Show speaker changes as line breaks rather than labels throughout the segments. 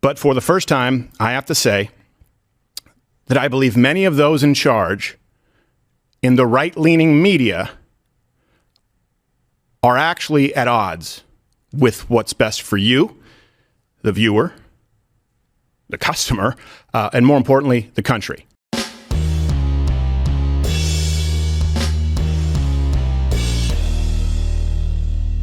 But for the first time, I have to say that I believe many of those in charge in the right-leaning media are actually at odds with what's best for you, the viewer, the customer, and more importantly, the country.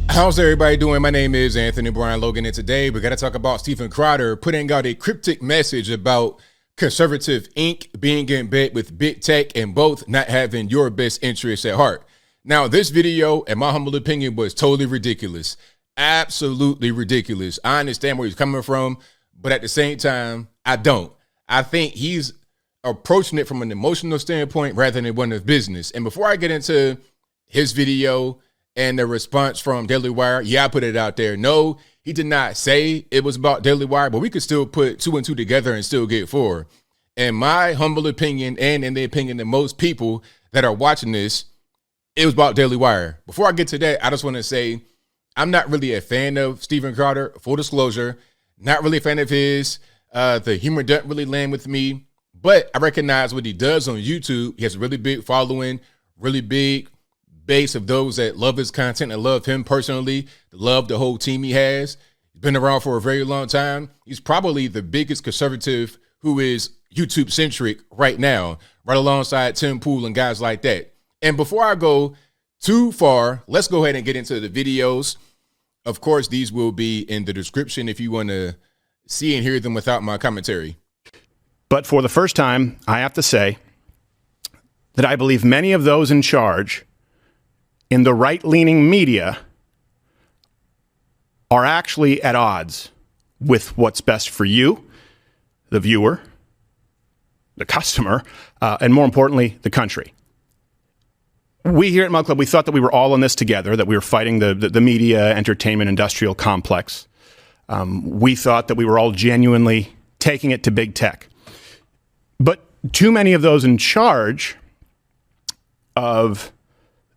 How's everybody doing? My name is Anthony Brian Logan, and today we got to talk about Steven Crowder putting out a cryptic message about conservative Inc. being in bed with big tech and both not having your best interests at heart. Now, this video, in my humble opinion, was totally ridiculous. Absolutely ridiculous. I understand where he's coming from, but at the same time, I don't. I think he's approaching it from an emotional standpoint rather than one of business. And before I get into his video and the response from Daily Wire, yeah, I put it out there. No, he did not say it was about Daily Wire, but we could still put two and two together and still get four. In my humble opinion, and in the opinion of most people that are watching this, it was about Daily Wire. Before I get to that, I just want to say I'm not really a fan of Steven Crowder, full disclosure. Not really a fan of his. The humor doesn't really land with me, but I recognize what he does on YouTube. He has a really big following, really big base of those that love his content and love him personally, love the whole team he has. He's been around for a very long time. He's probably the biggest conservative who is YouTube centric right now, right alongside Tim Pool and guys like that. And before I go too far, let's go ahead and get into the videos. Of course, these will be in the description if you want to see and hear them without my commentary.
But for the first time, I have to say that I believe many of those in charge in the right-leaning media are actually at odds with what's best for you, the viewer, the customer, and more importantly, the country. We here at Mug Club, we thought that we were all in this together, that we were fighting the media, entertainment, industrial complex. We thought that we were all genuinely taking it to big tech. But too many of those in charge of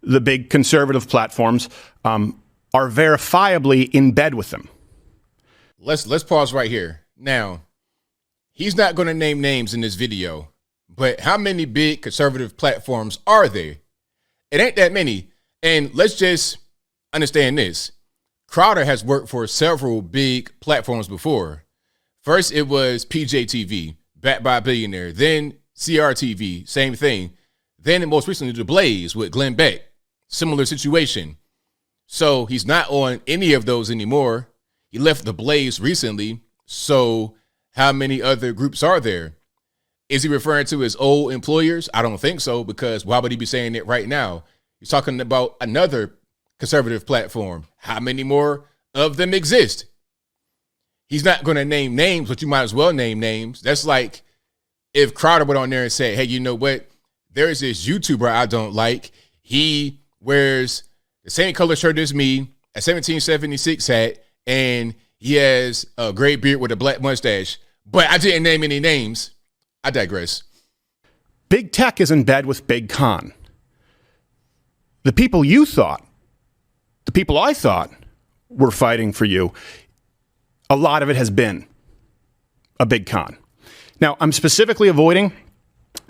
the big conservative platforms are verifiably in bed with them.
Let's pause right here. Now, he's not going to name names in this video, but how many big conservative platforms are there? It ain't that many. And let's just understand this. Crowder has worked for several big platforms before. First, it was PJTV, backed by a billionaire. Then CRTV, same thing. Then, and most recently, The Blaze with Glenn Beck. Similar situation. So he's not on any of those anymore. He left The Blaze recently. So how many other groups are there? Is he referring to his old employers? I don't think so, because why would he be saying it right now? He's talking about another conservative platform. How many more of them exist? He's not going to name names, but you might as well name names. That's like if Crowder went on there and said, hey, you know what? There's this YouTuber I don't like. He wears the same color shirt as me, a 1776 hat, and he has a gray beard with a black mustache. But I didn't name any names. I digress.
Big tech is in bed with Big Con. The people you thought, the people I thought were fighting for you, a lot of it has been a big con. Now, I'm specifically avoiding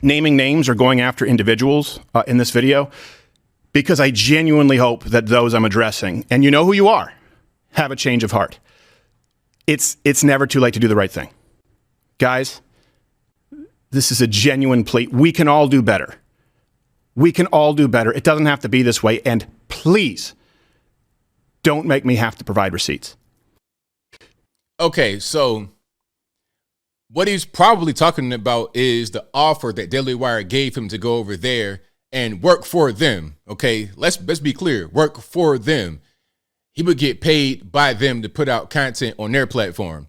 naming names or going after individuals in this video because I genuinely hope that those I'm addressing, and you know who you are, have a change of heart. It's never too late to do the right thing. Guys, this is a genuine plea. We can all do better. We can all do better. It doesn't have to be this way. And please, don't make me have to provide receipts.
Okay, so what he's probably talking about is the offer that Daily Wire gave him to go over there and work for them. Okay, let's be clear. Work for them. He would get paid by them to put out content on their platform.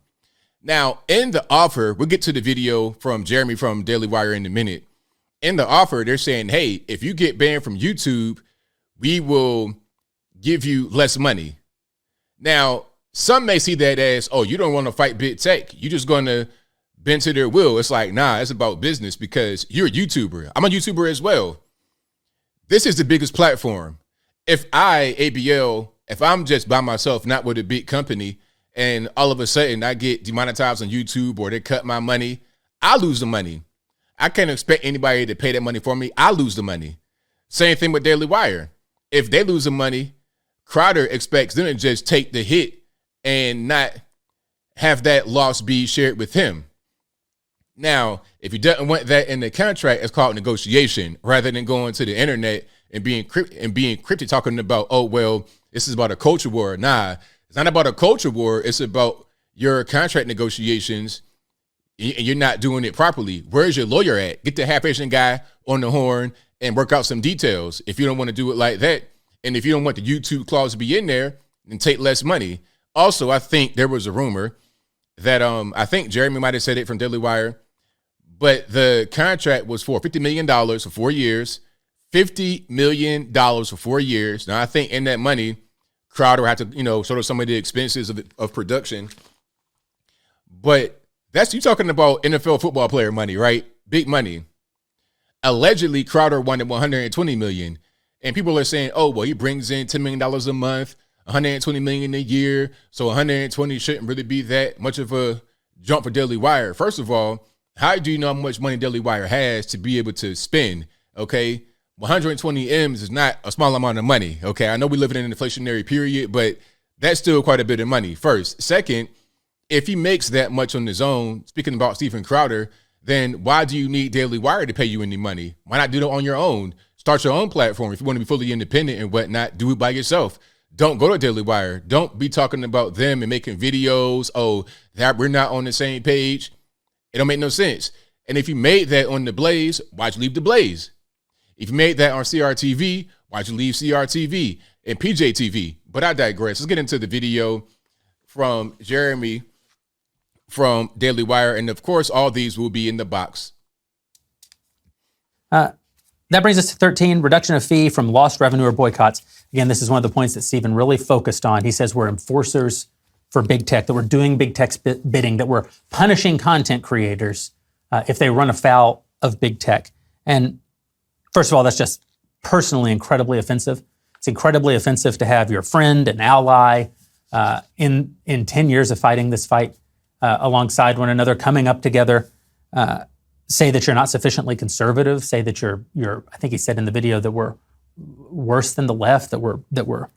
Now, in the offer, we'll get to the video from Jeremy from Daily Wire in a minute. In the offer, they're saying, hey, if you get banned from YouTube, we will give you less money. Now, some may see that as, oh, you don't want to fight big tech. You're just going to bend to their will. It's like, nah, it's about business because you're a YouTuber. I'm a YouTuber as well. This is the biggest platform. If I, ABL, if I'm just by myself, not with a big company, and all of a sudden I get demonetized on YouTube or they cut my money, I lose the money. I can't expect anybody to pay that money for me. I lose the money. Same thing with Daily Wire. If they lose the money, Crowder expects them to just take the hit and not have that loss be shared with him. Now, if he doesn't want that in the contract, it's called negotiation, rather than going to the internet and being cryptic, talking about, oh, well, this is about a culture war. Nah, it's not about a culture war. It's about your contract negotiations, and you're not doing it properly. Where's your lawyer at? Get the half-Asian guy on the horn and work out some details if you don't want to do it like that. And if you don't want the YouTube clause to be in there, then take less money. Also, I think there was a rumor that I think Jeremy might have said it from Daily Wire, but the contract was for $50 million for 4 years. $50 million for 4 years. Now, I think in that money, Crowder had to, sort of some of the expenses of production. But you talking about NFL football player money, right? Big money. Allegedly, Crowder wanted $120 million. And people are saying, oh, well, he brings in $10 million a month, $120 million a year. So 120 shouldn't really be that much of a jump for Daily Wire. First of all, how do you know how much money Daily Wire has to be able to spend? Okay. 120 M's is not a small amount of money. Okay. I know we live in an inflationary period, but that's still quite a bit of money. First. Second, if he makes that much on his own, speaking about Stephen Crowder, then why do you need Daily Wire to pay you any money? Why not do it on your own? Start your own platform. If you want to be fully independent and whatnot, do it by yourself. Don't go to Daily Wire. Don't be talking about them and making videos. Oh, that we're not on the same page. It don't make no sense. And if you made that on the Blaze, why'd you leave the Blaze? If you made that on CRTV, why'd you leave CRTV and PJTV? But I digress. Let's get into the video from Jeremy from Daily Wire. And of course, all these will be in the box.
That brings us to 13, reduction of fee from lost revenue or boycotts. Again, this is one of the points that Stephen really focused on. He says we're enforcers for big tech, that we're doing big tech's bidding, that we're punishing content creators if they run afoul of big tech. And first of all, that's just personally incredibly offensive. It's incredibly offensive to have your friend and ally in 10 years of fighting this fight alongside one another, coming up together, say that you're not sufficiently conservative, say that you're. I think he said in the video that we're worse than the left, that we're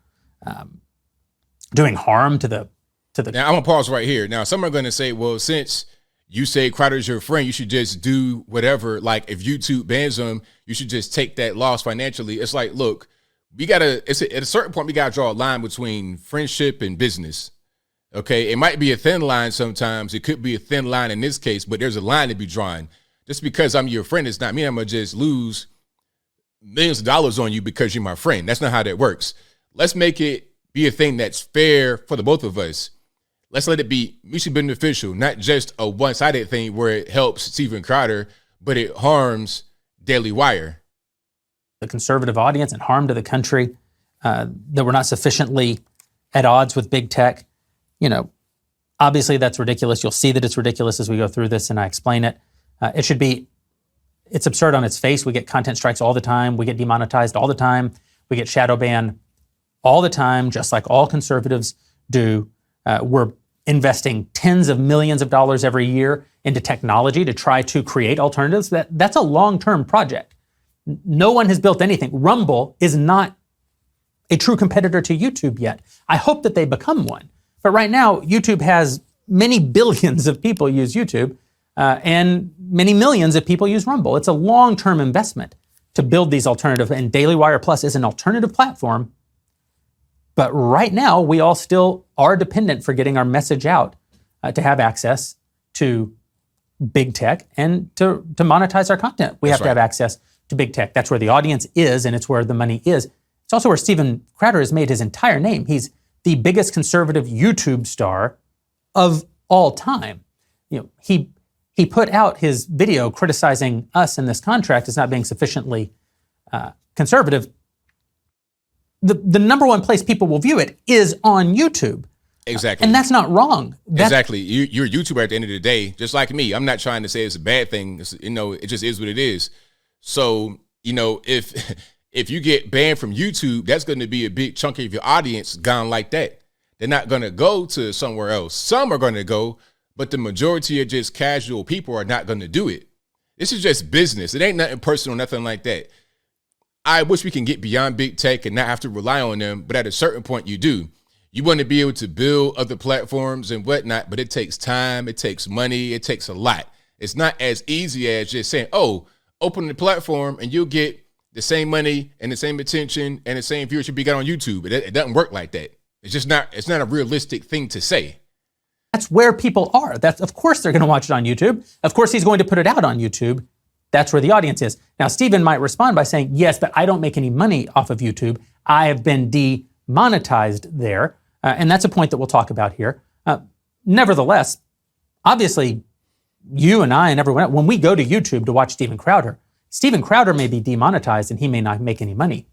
doing harm to the.
Now I'm gonna pause right here. Now some are gonna say, well, since you say Crowder's your friend, you should just do whatever. Like if YouTube bans him, you should just take that loss financially. It's like, look, at a certain point we gotta draw a line between friendship and business. Okay, it might be a thin line sometimes. It could be a thin line in this case, but there's a line to be drawn. Just because I'm your friend, it's not mean I'm gonna just lose millions of dollars on you because you're my friend. That's not how that works. Let's make it be a thing that's fair for the both of us. Let's let it be mutually beneficial, not just a one-sided thing where it helps Stephen Crowder, but it harms Daily Wire.
The conservative audience and harm to the country, that we're not sufficiently at odds with big tech. Obviously that's ridiculous. You'll see that it's ridiculous as we go through this and I explain it. It's absurd on its face. We get content strikes all the time. We get demonetized all the time. We get shadow banned all the time, just like all conservatives do. We're investing tens of millions of dollars every year into technology to try to create alternatives. That's a long-term project. No one has built anything. Rumble is not a true competitor to YouTube yet. I hope that they become one. But right now, YouTube has many billions of people use YouTube and many millions of people use Rumble. It's a long-term investment to build these alternatives. And Daily Wire Plus is an alternative platform. But right now, we all still are dependent for getting our message out to have access to big tech and to monetize our content. We have to have access to big tech. That's where the audience is, and it's where the money is. It's also where Stephen Crowder has made his entire name. He's the biggest conservative YouTube star of all time. He put out his video criticizing us in this contract as not being sufficiently conservative. The number one place people will view it is on YouTube.
Exactly.
And that's not wrong.
Exactly. You're a YouTuber at the end of the day, just like me. I'm not trying to say it's a bad thing. It just is what it is. So, if you get banned from YouTube, that's going to be a big chunk of your audience gone like that. They're not going to go to somewhere else. Some are going to go, but the majority of just casual people are not going to do it. This is just business. It ain't nothing personal, nothing like that. I wish we can get beyond big tech and not have to rely on them, but at a certain point you do. You want to be able to build other platforms and whatnot, but it takes time, it takes money, it takes a lot. It's not as easy as just saying, oh, open the platform and you'll get the same money and the same attention and the same viewership you got on YouTube. It doesn't work like that. It's not a realistic thing to say.
That's where people are. Of course they're going to watch it on YouTube. Of course he's going to put it out on YouTube. That's where the audience is. Now, Stephen might respond by saying, yes, but I don't make any money off of YouTube. I have been demonetized there. And that's a point that we'll talk about here. Nevertheless, obviously, you and I and everyone else, when we go to YouTube to watch Steven Crowder may be demonetized and he may not make any money.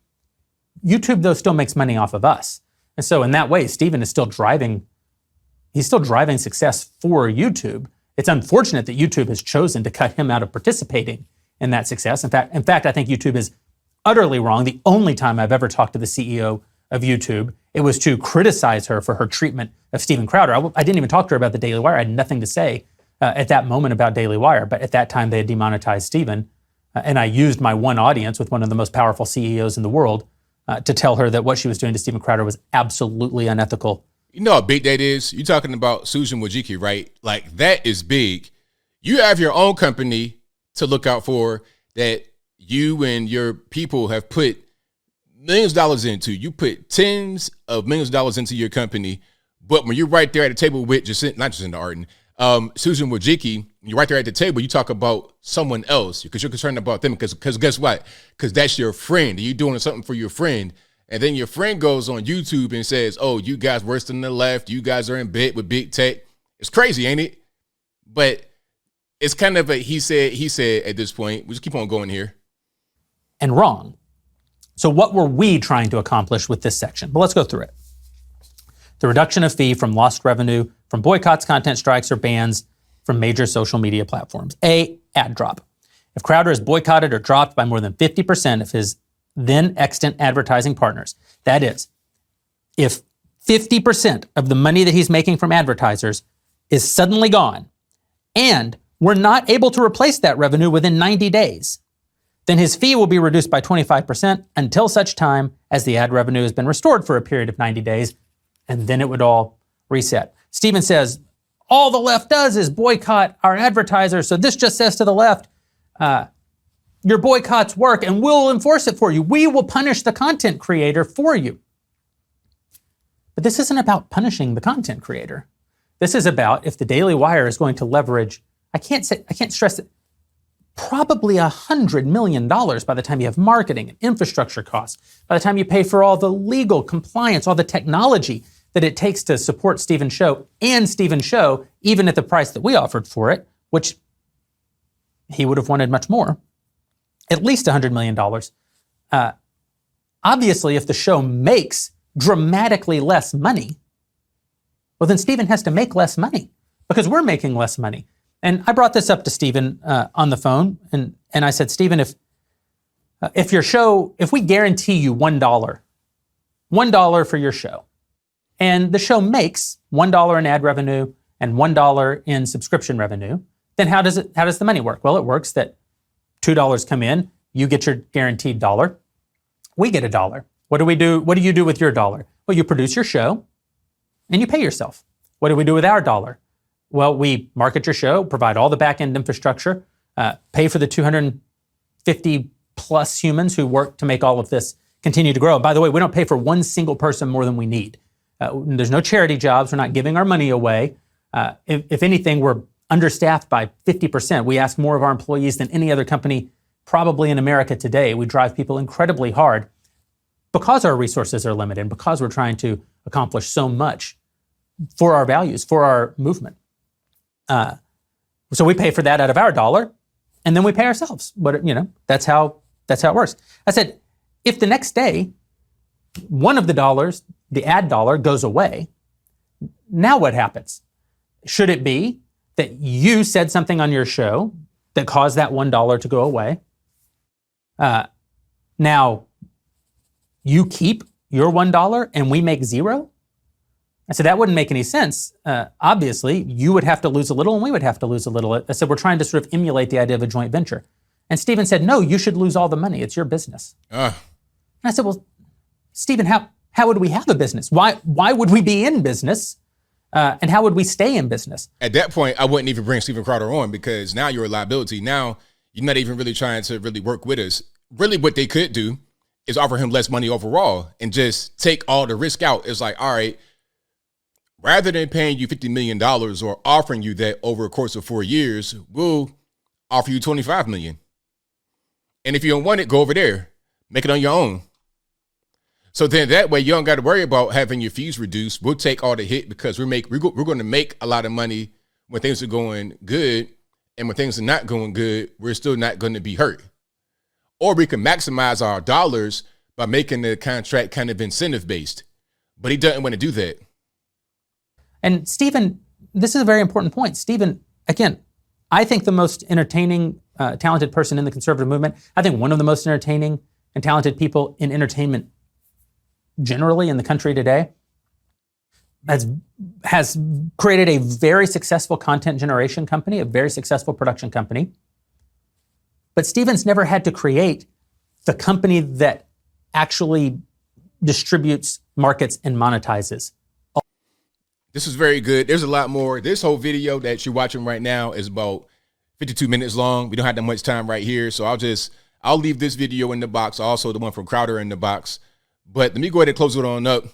YouTube, though, still makes money off of us. And so in that way, Steven is still driving success for YouTube. It's unfortunate that YouTube has chosen to cut him out of participating in that success. In fact, I think YouTube is utterly wrong. The only time I've ever talked to the CEO of YouTube, it was to criticize her for her treatment of Steven Crowder. I didn't even talk to her about the Daily Wire. I had nothing to say at that moment about Daily Wire. But at that time, they had demonetized Steven. And I used my one audience with one of the most powerful CEOs in the world to tell her that what she was doing to Steven Crowder was absolutely unethical.
You know how big that is? You're talking about Susan Wojcicki, right? Like, that is big. You have your own company to look out for that you and your people have put millions of dollars into. You put tens of millions of dollars into your company, but when you're right there at the table with not Jacinda Ardern, Susan Wojcicki, you're right there at the table, you talk about someone else because you're concerned about them because guess what? Because that's your friend. You're doing something for your friend. And then your friend goes on YouTube and says, oh, you guys worse than the left. You guys are in bed with big tech. It's crazy, ain't it? But it's kind of a he said at this point. We just keep on going here.
And wrong. So what were we trying to accomplish with this section? Well, let's go through it. The reduction of fee from lost revenue, from boycotts, content strikes, or bans from major social media platforms. A, ad drop. If Crowder is boycotted or dropped by more than 50% of his then extant advertising partners, that is, if 50% of the money that he's making from advertisers is suddenly gone, and we're not able to replace that revenue within 90 days, then his fee will be reduced by 25% until such time as the ad revenue has been restored for a period of 90 days, and then it would all reset. Stephen says, all the left does is boycott our advertisers, so this just says to the left, your boycotts work and we'll enforce it for you. We will punish the content creator for you. But this isn't about punishing the content creator. This is about if the Daily Wire is going to leverage, I can't stress it, probably $100 million by the time you have marketing and infrastructure costs, by the time you pay for all the legal compliance, all the technology that it takes to support Stephen's show and Stephen's show, even at the price that we offered for it, which he would have wanted much more. At least $100 million. Obviously, if the show makes dramatically less money, well, then Stephen has to make less money because we're making less money. And I brought this up to Stephen on the phone, and I said, Stephen, if your show, if we guarantee you $1 for your show, and the show makes $1 in ad revenue and $1 in subscription revenue, then how does the money work? Well, it works that $2 come in, you get your guaranteed $1, we get $1. What do we do? What do you do with your $1? Well, you produce your show and you pay yourself. What do we do with our $1? Well, we market your show, provide all the back-end infrastructure, pay for the 250 plus humans who work to make all of this continue to grow. By the way, we don't pay for one single person more than we need. There's no charity jobs. We're not giving our money away. If anything, we're understaffed by 50%. We ask more of our employees than any other company probably in America today. We drive people incredibly hard because our resources are limited and because we're trying to accomplish so much for our values, for our movement. So we pay for that out of our $1, and then we pay ourselves. But that's how it works. I said, if the next day one of the dollars, the ad $1, goes away, now what happens? Should it be that you said something on your show that caused that $1 to go away? Now, you keep your $1 and we make $0? I said, that wouldn't make any sense. Obviously, you would have to lose a little and we would have to lose a little. I said, we're trying to sort of emulate the idea of a joint venture. And Stephen said, no, you should lose all the money. It's your business. And I said, well, Stephen, how would we have a business? Why would we be in business? And how would we stay in business?
At that point, I wouldn't even bring Stephen Crowder on because now you're a liability. Now you're not even really trying to really work with us. Really what they could do is offer him less money overall and just take all the risk out. It's like, all right, rather than paying you $50 million or offering you that over a course of 4 years, we'll offer you $25 million. And if you don't want it, go over there, make it on your own. So then that way you don't got to worry about having your fees reduced. We'll take all the hit because we're going to make a lot of money when things are going good, and when things are not going good, we're still not going to be hurt. Or we can maximize our dollars by making the contract kind of incentive based. But he doesn't want to do that.
And Stephen, this is a very important point. Stephen, again, I think the most entertaining, talented person in the conservative movement. I think one of the most entertaining and talented people in entertainment generally in the country today has created a very successful content generation company, a very successful production company. But Stephen's never had to create the company that actually distributes, markets, and monetizes.
This is very good. There's a lot more. This whole video that you're watching right now is about 52 minutes long. We don't have that much time right here. So I'll leave this video in the box. Also the one from Crowder in the box. But let me go ahead and close it on up. And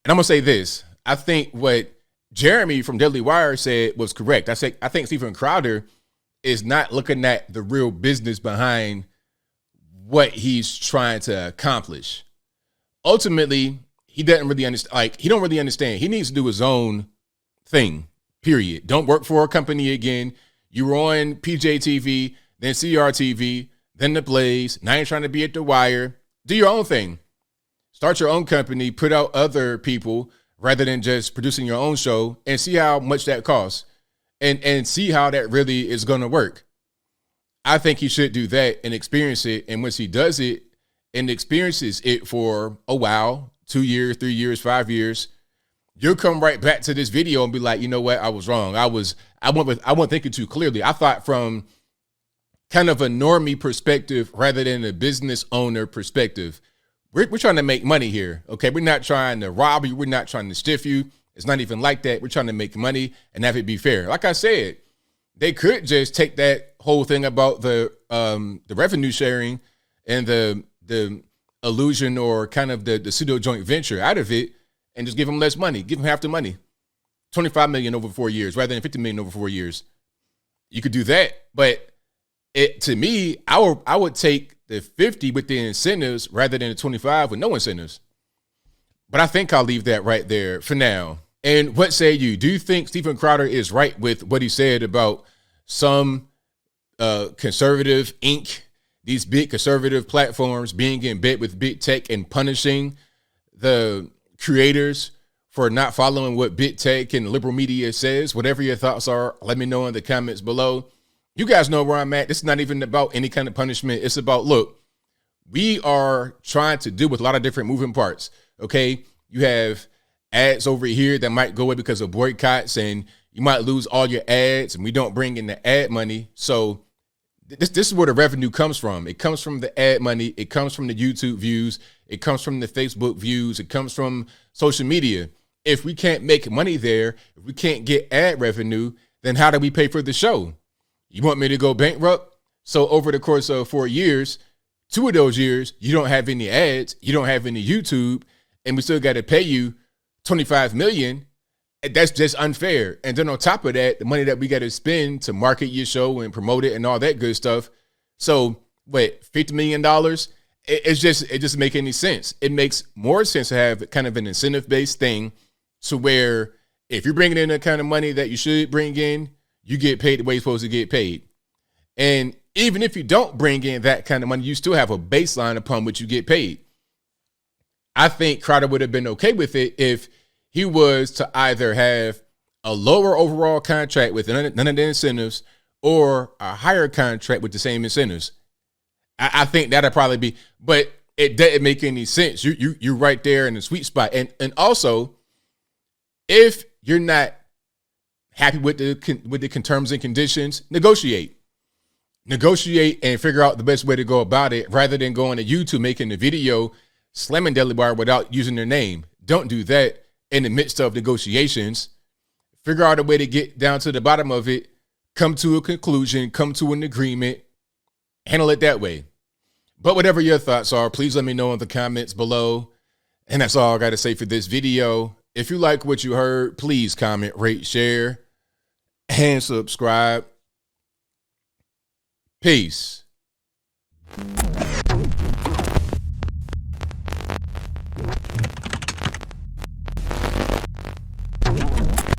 I'm going to say this. I think what Jeremy from Daily Wire said was correct. I think Stephen Crowder is not looking at the real business behind what he's trying to accomplish. Ultimately, he doesn't really understand. He don't really understand. He needs to do his own thing, period. Don't work for a company again. You were on PJTV, then CRTV, then The Blaze. Now you're trying to be at The Wire. Do your own thing. Start your own company, put out other people rather than just producing your own show, and see how much that costs and see how that really is going to work. I think he should do that and experience it. And once he does it and experiences it for a while, 2 years, 3 years, 5 years, you'll come right back to this video and be like, you know what? I was wrong. I wasn't thinking too clearly. I thought from kind of a normie perspective rather than a business owner perspective. We're trying to make money here, okay? We're not trying to rob you. We're not trying to stiff you. It's not even like that. We're trying to make money and have it be fair. Like I said, they could just take that whole thing about the revenue sharing and the illusion or kind of the pseudo joint venture out of it and just give them less money. Give them half the money. $25 million over 4 years rather than $50 million over 4 years. You could do that, but to me, I would take the 50 with the incentives rather than the 25 with no incentives. But I think I'll leave that right there for now. And what say you? Do you think Stephen Crowder is right with what he said about some conservative Inc., these big conservative platforms being in bed with big tech and punishing the creators for not following what big tech and liberal media says? Whatever your thoughts are, let me know in the comments below. You guys know where I'm at. This is not even about any kind of punishment. It's about, look, we are trying to deal with a lot of different moving parts, okay? You have ads over here that might go away because of boycotts, and you might lose all your ads, and we don't bring in the ad money. So this is where the revenue comes from. It comes from the ad money. It comes from the YouTube views. It comes from the Facebook views. It comes from social media. If we can't make money there, if we can't get ad revenue, then how do we pay for the show? You want me to go bankrupt? So over the course of 4 years, 2 of those years, you don't have any ads, you don't have any YouTube, and we still got to pay you $25 million. That's just unfair. And then on top of that, the money that we got to spend to market your show and promote it and all that good stuff. So wait, $50 million? It doesn't make any sense. It makes more sense to have kind of an incentive-based thing to where if you're bringing in the kind of money that you should bring in, you get paid the way you're supposed to get paid. And even if you don't bring in that kind of money, you still have a baseline upon which you get paid. I think Crowder would have been okay with it if he was to either have a lower overall contract with none of the incentives or a higher contract with the same incentives. I think that'd probably be, but it doesn't make any sense. You're right there in the sweet spot. And also, If you're not happy with the terms and conditions, negotiate and figure out the best way to go about it, rather than going to YouTube making a video slamming Deli Bar without using their name. Don't do that in the midst of negotiations. Figure out a way to get down to the bottom of it, come to a conclusion, come to an agreement, handle it that way. But whatever your thoughts are, please let me know in the comments below. And that's all I got to say for this video. If you like what you heard, please comment, rate, share, and subscribe. Peace.